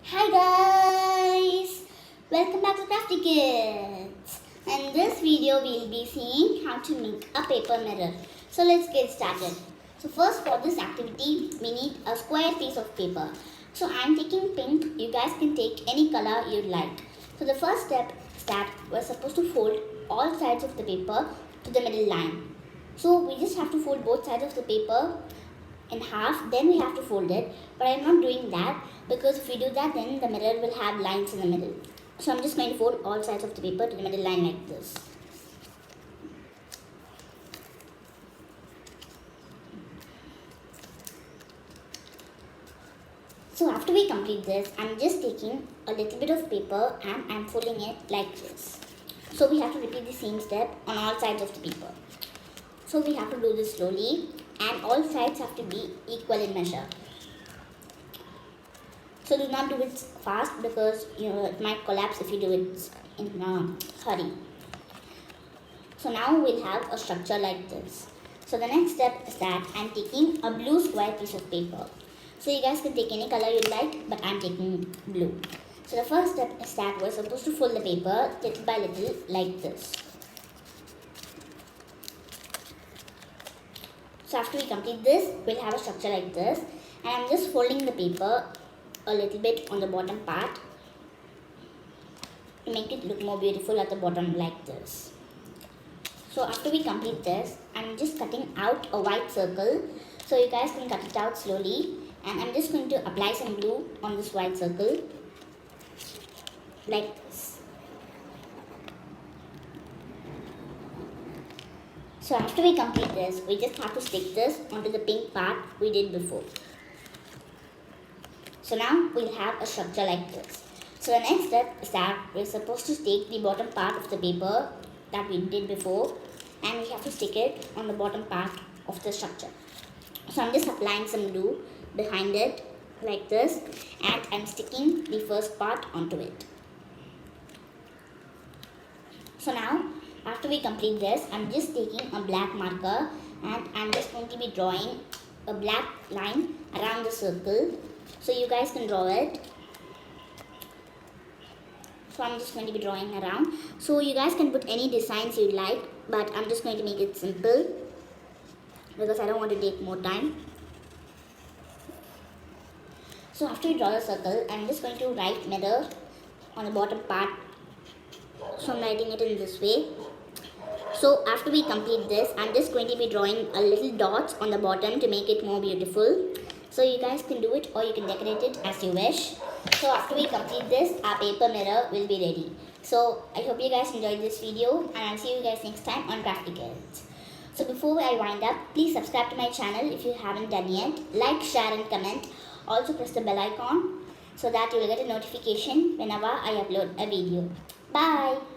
Hi guys! Welcome back to Crafty Kids. In this video we'll be seeing how to make a paper mirror. So let's get started. So first for this activity we need a square piece of paper. So I'm taking pink. You guys can take any color you'd like. So the first step is that we're supposed to fold all sides of the paper to the middle line. So we just have to fold both sides of the paper in half, then we have to fold it, but I'm not doing that because if we do that then the mirror will have lines in the middle. So I'm just going to fold all sides of the paper to the middle line like this. So after we complete this, I'm just taking a little bit of paper and I'm folding it like this. So we have to repeat the same step on all sides of the paper. So we have to do this slowly and all sides have to be equal in measure. So do not do it fast because it might collapse if you do it in a hurry. So now we'll have a structure like this. So the next step is that I'm taking a blue square piece of paper. So you guys can take any color you like, but I'm taking blue. So the first step is that we're supposed to fold the paper little by little like this. So after we complete this, we'll have a structure like this. And I'm just folding the paper a little bit on the bottom part to make it look more beautiful at the bottom like this. So after we complete this, I'm just cutting out a white circle. So you guys can cut it out slowly. And I'm just going to apply some glue on this white circle like this. So after we complete this, we just have to stick this onto the pink part we did before. So now we'll have a structure like this. So the next step is that we're supposed to take the bottom part of the paper that we did before and we have to stick it on the bottom part of the structure. So I'm just applying some glue behind it like this and I'm sticking the first part onto it. So now after we complete this, I'm just taking a black marker and I'm just going to be drawing a black line around the circle. So you guys can draw it. So I'm just going to be drawing around. So you guys can put any designs you like, but I'm just going to make it simple because I don't want to take more time. So after you draw the circle, I'm just going to write mirror on the bottom part. So I'm writing it in this way. So after we complete this, I'm just going to be drawing a little dots on the bottom to make it more beautiful. So you guys can do it or you can decorate it as you wish. So after we complete this, our paper mirror will be ready. So I hope you guys enjoyed this video and I'll see you guys next time on Crafty Kids. So before I wind up, please subscribe to my channel if you haven't done yet. Like, share and comment. Also press the bell icon so that you will get a notification whenever I upload a video. Bye!